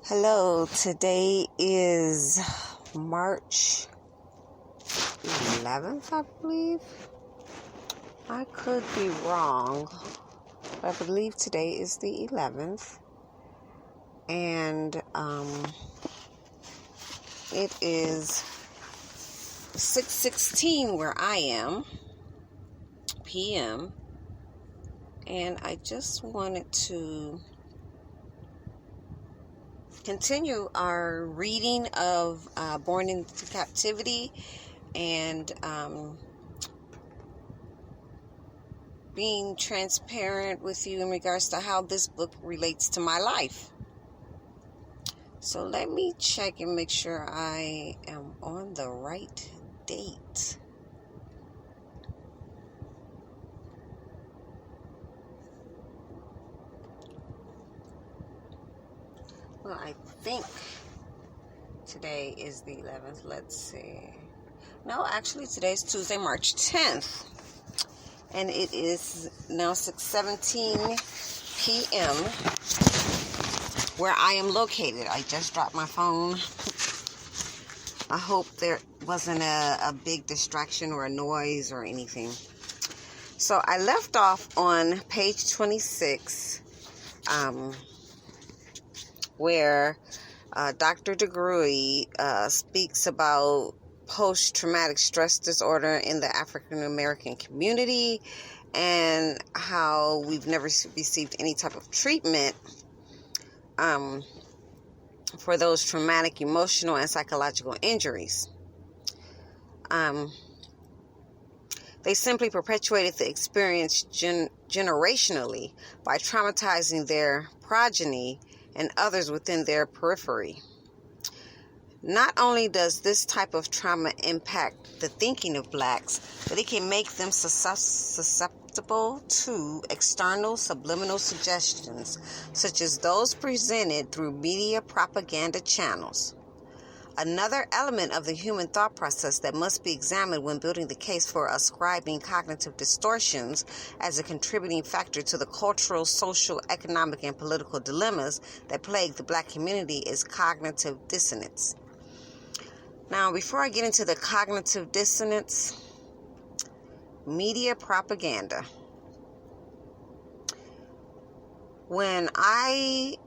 Hello, today is March 11th, I believe. I could be wrong, but I believe today is the 11th. And it is 6:16 where I am, p.m. And I just wanted to continue our reading of Born into Captivity and being transparent with you in regards to how this book relates to my life. So let me check and make sure I am on the right date. Well, I think today is the 11th. Let's see. No, actually today's Tuesday, March 10th. And it is now 6:17 p.m. where I am located. I just dropped my phone. I hope there wasn't a big distraction or a noise or anything. So I left off on page 26, where Dr. DeGruy speaks about post-traumatic stress disorder in the African American community and how we've never received any type of treatment for those traumatic emotional and psychological injuries. They simply perpetuated the experience generationally by traumatizing their progeny and others within their periphery. Not only does this type of trauma impact the thinking of blacks, but it can make them susceptible to external subliminal suggestions, such as those presented through media propaganda channels. Another element of the human thought process that must be examined when building the case for ascribing cognitive distortions as a contributing factor to the cultural, social, economic, and political dilemmas that plague the black community is cognitive dissonance. Now, before I get into the cognitive dissonance, media propaganda. When I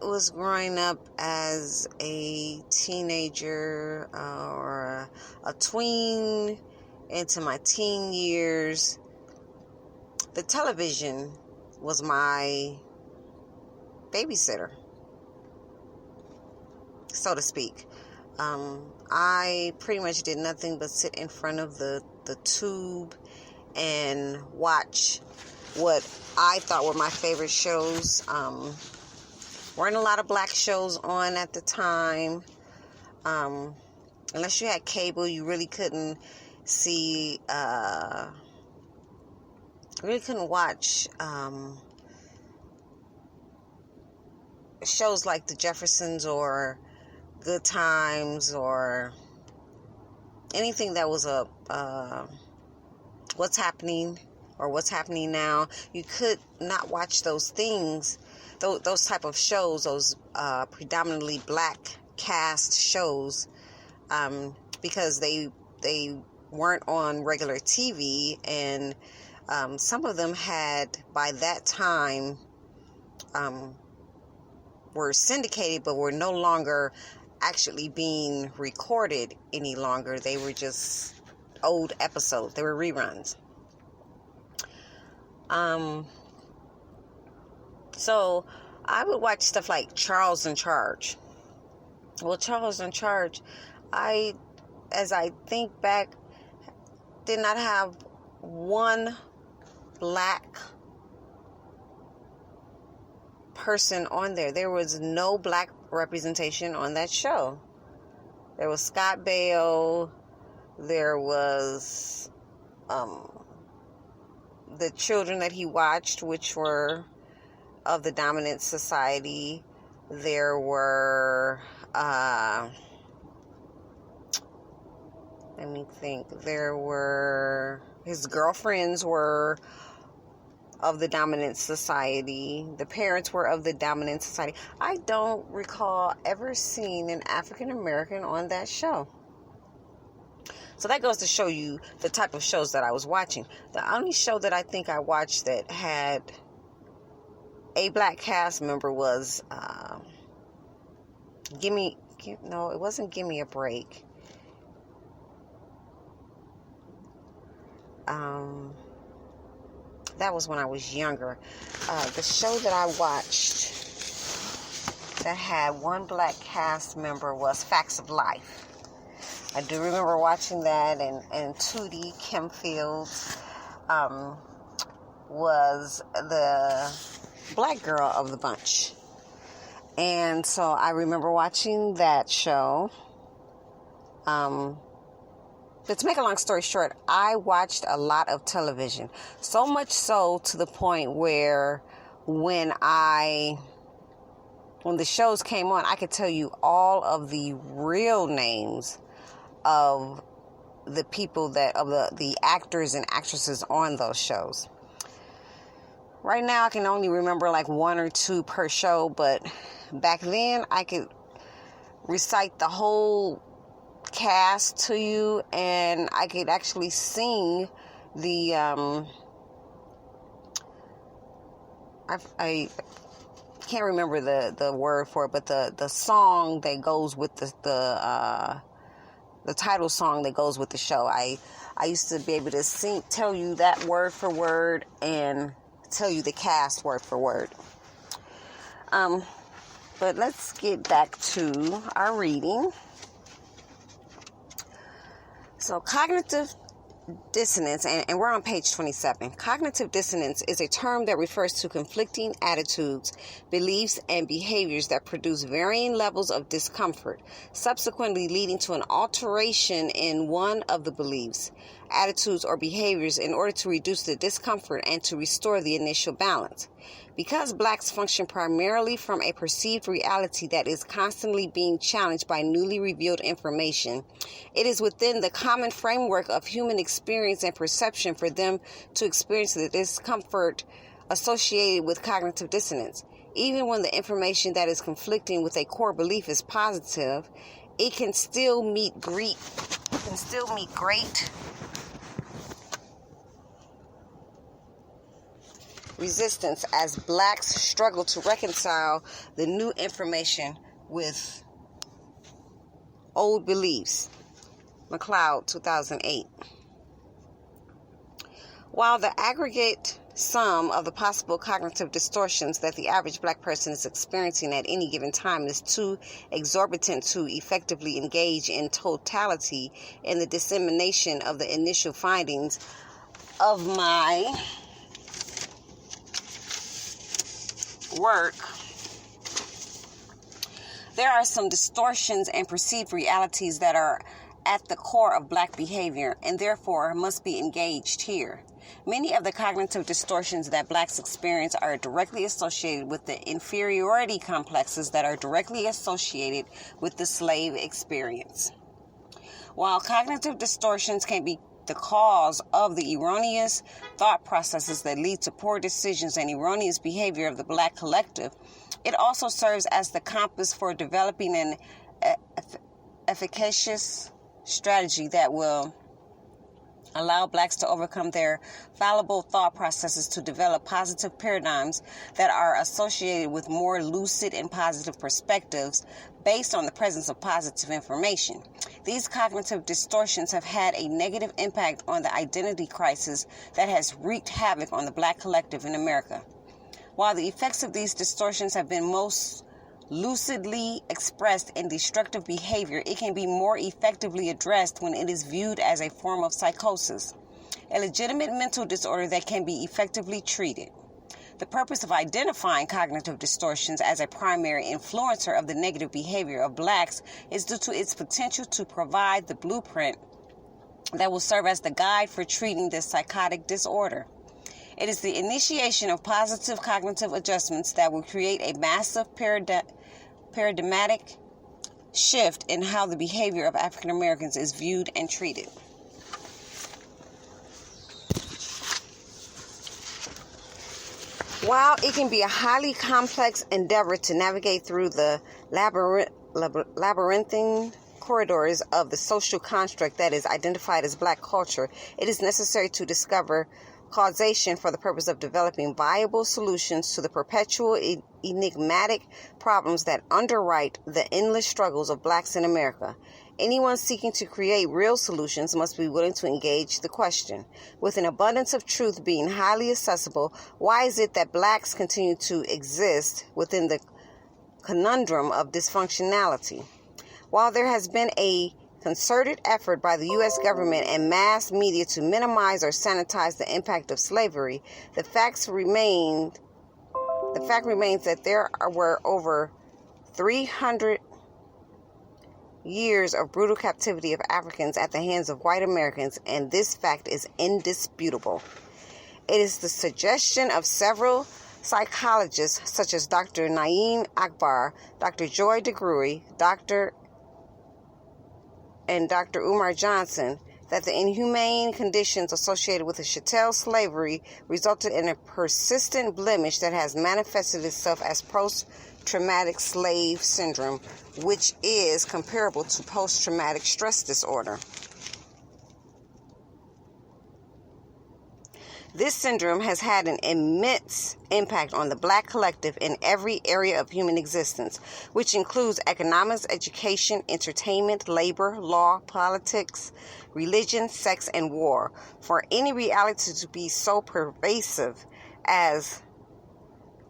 was growing up as a teenager or a tween into my teen years, the television was my babysitter, so to speak. I pretty much did nothing but sit in front of the tube and watch what I thought were my favorite shows. Weren't a lot of black shows on at the time. Unless you had cable, you really couldn't see, really couldn't watch shows like The Jeffersons or Good Times or anything that was what's happening or what's happening now. You could not watch those things, those type of shows, those predominantly black cast shows, because they weren't on regular TV, and some of them had, by that time, were syndicated but were no longer actually being recorded any longer. They were just old episodes. They were reruns. So I would watch stuff like Charles in Charge. Well, Charles in Charge, as I think back, did not have one black person on there. There was no black representation on that show. There was Scott Baio. There was the children that he watched, which were of the dominant society. There were his girlfriends were of the dominant society. The parents were of the dominant society. I don't recall ever seeing an African American on that show. So that goes to show you the type of shows that I was watching. The only show that I think I watched that had a black cast member was it wasn't Give Me a Break. That was when I was younger. The show that I watched that had one black cast member was Facts of Life. I do remember watching that, and Tootie Kimfield was the black girl of the bunch. And so I remember watching that show. But to make a long story short, I watched a lot of television. So much so to the point where when the shows came on, I could tell you all of the real names of the people the actors and actresses on those shows. Right now, I can only remember like one or two per show, but back then I could recite the whole cast to you, and I could actually sing the I can't remember the word for it, but the song that goes with the title song that goes with the show. I used to be able to tell you that word for word and tell you the cast word for word. But let's get back to our reading. So cognitive dissonance, and we're on page 27. Cognitive dissonance is a term that refers to conflicting attitudes, beliefs, and behaviors that produce varying levels of discomfort, subsequently leading to an alteration in one of the beliefs, attitudes, or behaviors in order to reduce the discomfort and to restore the initial balance. Because blacks function primarily from a perceived reality that is constantly being challenged by newly revealed information, it is within the common framework of human experience and perception for them to experience the discomfort associated with cognitive dissonance. Even when the information that is conflicting with a core belief is positive, it can still meet great resistance as blacks struggle to reconcile the new information with old beliefs. McLeod, 2008. While the aggregate sum of the possible cognitive distortions that the average black person is experiencing at any given time is too exorbitant to effectively engage in totality in the dissemination of the initial findings of my work, there are some distortions and perceived realities that are at the core of black behavior and therefore must be engaged here. Many of the cognitive distortions that blacks experience are directly associated with the inferiority complexes that are directly associated with the slave experience. While cognitive distortions can be the cause of the erroneous thought processes that lead to poor decisions and erroneous behavior of the black collective, it also serves as the compass for developing an efficacious strategy that will allow blacks to overcome their fallible thought processes to develop positive paradigms that are associated with more lucid and positive perspectives based on the presence of positive information. These cognitive distortions have had a negative impact on the identity crisis that has wreaked havoc on the black collective in America. While the effects of these distortions have been most lucidly expressed in destructive behavior, it can be more effectively addressed when it is viewed as a form of psychosis, a legitimate mental disorder that can be effectively treated. The purpose of identifying cognitive distortions as a primary influencer of the negative behavior of blacks is due to its potential to provide the blueprint that will serve as the guide for treating this psychotic disorder. It is the initiation of positive cognitive adjustments that will create a massive paradigmatic shift in how the behavior of African Americans is viewed and treated. While it can be a highly complex endeavor to navigate through the labyrinthine corridors of the social construct that is identified as Black culture, it is necessary to discover causation for the purpose of developing viable solutions to the perpetual enigmatic problems that underwrite the endless struggles of Blacks in America. Anyone seeking to create real solutions must be willing to engage the question. With an abundance of truth being highly accessible, why is it that Blacks continue to exist within the conundrum of dysfunctionality? While there has been a concerted effort by the U.S. government and mass media to minimize or sanitize the impact of slavery, the fact remains that there were over 300 years of brutal captivity of Africans at the hands of white Americans, and this fact is indisputable. It is the suggestion of several psychologists such as Dr. Naeem Akbar, Dr. Joy DeGruy, Dr. Umar Johnson that the inhumane conditions associated with the chattel slavery resulted in a persistent blemish that has manifested itself as post-traumatic slave syndrome, which is comparable to post-traumatic stress disorder. This syndrome has had an immense impact on the Black collective in every area of human existence, which includes economics, education, entertainment, labor, law, politics, religion, sex, and war. For any reality to be so pervasive as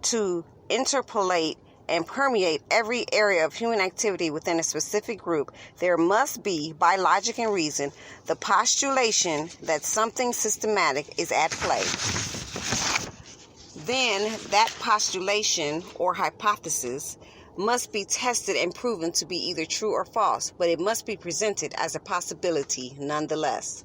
to interpolate and permeate every area of human activity within a specific group, there must be, by logic and reason, the postulation that something systematic is at play. Then that postulation or hypothesis must be tested and proven to be either true or false, but it must be presented as a possibility nonetheless.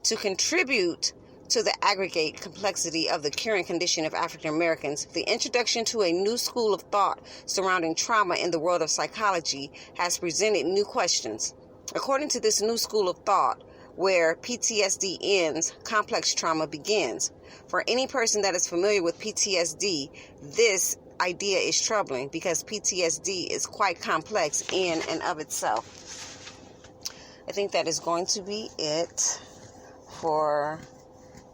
To contribute to the aggregate complexity of the current condition of African Americans, the introduction to a new school of thought surrounding trauma in the world of psychology has presented new questions. According to this new school of thought, where PTSD ends, complex trauma begins. For any person that is familiar with PTSD, this idea is troubling because PTSD is quite complex in and of itself. I think that is going to be it for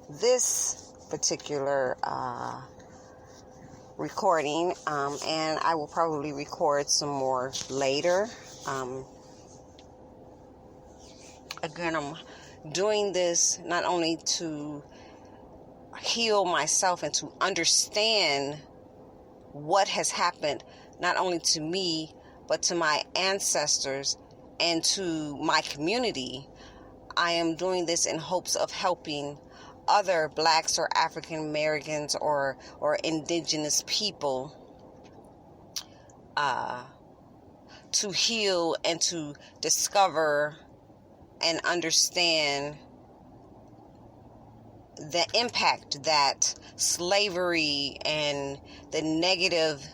this particular recording, and I will probably record some more later. Again, I'm doing this not only to heal myself and to understand what has happened, not only to me, but to my ancestors and to my community. I am doing this in hopes of helping other Blacks or African Americans or indigenous people to heal and to discover and understand the impact that slavery and the negative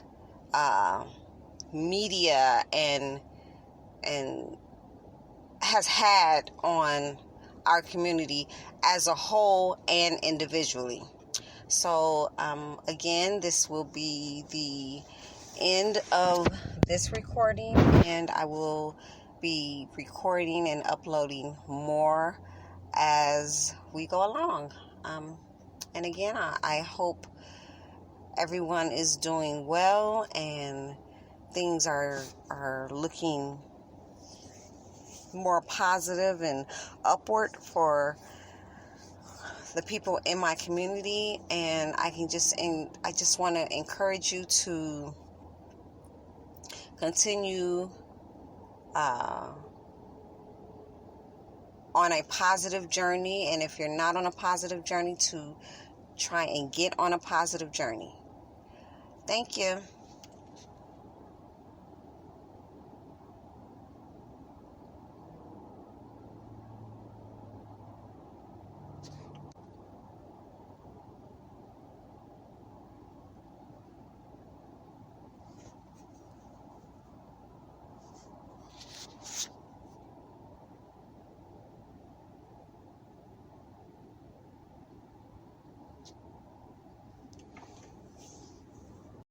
media and has had on our community as a whole and individually. So again, this will be the end of this recording, and I will be recording and uploading more as we go along. And again, I hope everyone is doing well and things are looking more positive and upward for the people in my community. And I just want to encourage you to continue on a positive journey, and if you're not on a positive journey, to try and get on a positive journey. Thank you.